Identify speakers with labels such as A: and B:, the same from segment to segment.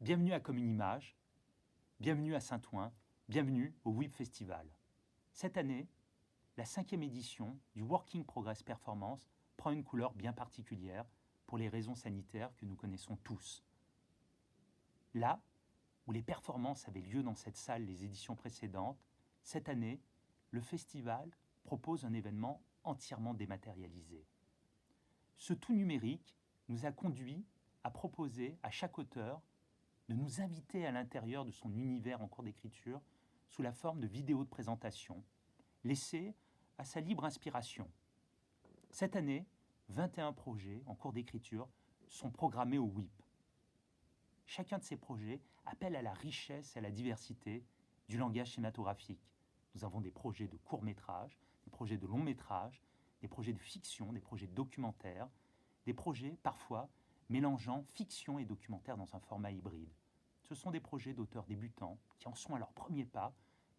A: Bienvenue à Comme une image, bienvenue à Saint-Ouen, bienvenue au WIP Festival. Cette année, la 5e édition du Working Progress Performance prend une couleur bien particulière pour les raisons sanitaires que nous connaissons tous. Là où les performances avaient lieu dans cette salle les éditions précédentes, cette année, le festival propose un événement entièrement dématérialisé. Ce tout numérique nous a conduit à proposer à chaque auteur de nous inviter à l'intérieur de son univers en cours d'écriture sous la forme de vidéos de présentation, laissées à sa libre inspiration. Cette année, 21 projets en cours d'écriture sont programmés au WIP. Chacun de ces projets appelle à la richesse et à la diversité du langage cinématographique. Nous avons des projets de court-métrage, des projets de long-métrage, des projets de fiction, des projets de documentaire, des projets parfois mélangeant fiction et documentaire dans un format hybride. Ce sont des projets d'auteurs débutants qui en sont à leur premier pas,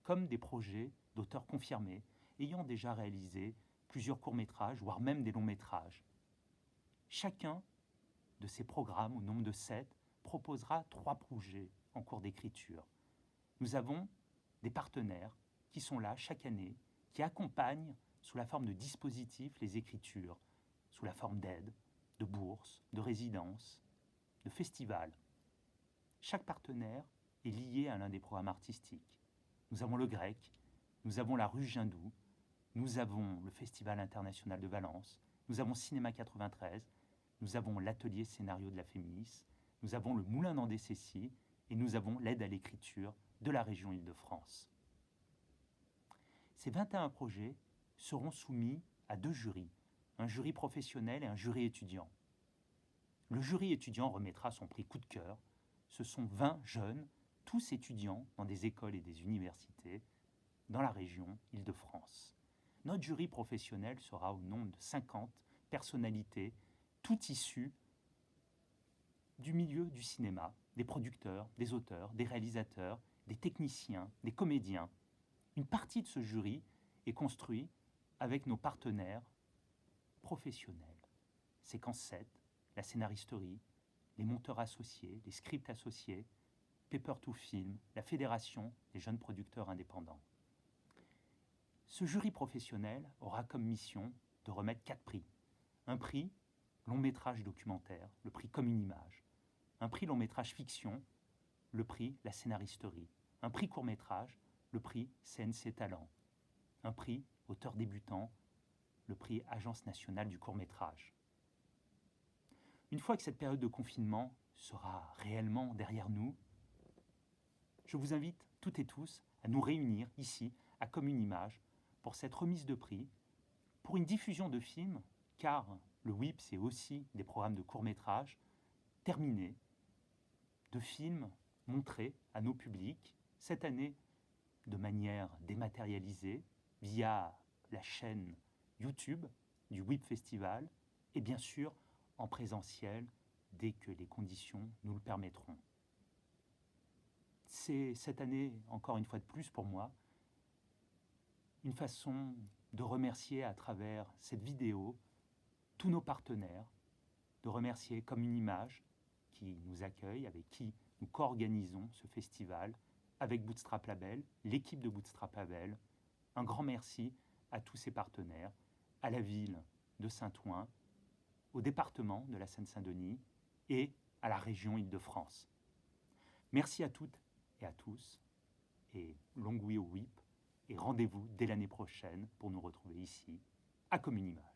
A: comme des projets d'auteurs confirmés, ayant déjà réalisé plusieurs courts-métrages, voire même des longs-métrages. Chacun de ces programmes, au nombre de 7, proposera 3 projets en cours d'écriture. Nous avons des partenaires qui sont là chaque année, qui accompagnent sous la forme de dispositifs les écritures, sous la forme d'aides, de bourses, de résidences, de festivals. Chaque partenaire est lié à l'un des programmes artistiques. Nous avons le Grec, nous avons la Ruche Jindou, nous avons le Festival international de Valence, nous avons Cinéma 93, nous avons l'atelier scénario de la Fémis, nous avons le Moulin d'Andé-Cessy et nous avons l'aide à l'écriture de la région Île-de-France. Ces 21 projets seront soumis à 2 jurys, un jury professionnel et un jury étudiant. Le jury étudiant remettra son prix coup de cœur. Ce sont 20 jeunes, tous étudiants dans des écoles et des universités dans la région Île-de-France. Notre jury professionnel sera au nombre de 50 personnalités, toutes issues du milieu du cinéma, des producteurs, des auteurs, des réalisateurs, des techniciens, des comédiens. Une partie de ce jury est construite avec nos partenaires professionnels. Séquence 7, la scénaristerie, les monteurs associés, les scripts associés, Paper to Film, la Fédération des jeunes producteurs indépendants. Ce jury professionnel aura comme mission de remettre 4 prix. Un prix long métrage documentaire, le prix Comme une image. Un prix long métrage fiction, le prix La scénaristerie. Un prix court métrage, le prix CNC Talent. Un prix auteur débutant, le prix Agence nationale du court métrage. Une fois que cette période de confinement sera réellement derrière nous, je vous invite toutes et tous à nous réunir ici, à Comme une image, pour cette remise de prix, pour une diffusion de films, car le WIP, c'est aussi des programmes de court-métrage terminés, de films montrés à nos publics, cette année de manière dématérialisée, via la chaîne YouTube du WIP Festival, et bien sûr en présentiel dès que les conditions nous le permettront. C'est cette année, encore une fois de plus pour moi, une façon de remercier à travers cette vidéo tous nos partenaires, de remercier Comme une image qui nous accueille, avec qui nous co-organisons ce festival, avec Bootstrap Label, l'équipe de Bootstrap Label. Un grand merci à tous ces partenaires, à la ville de Saint-Ouen, au département de la Seine-Saint-Denis et à la région Île-de-France. Merci à toutes et à tous, et longue vie au WIP, et rendez-vous dès l'année prochaine pour nous retrouver ici, à Comme une image.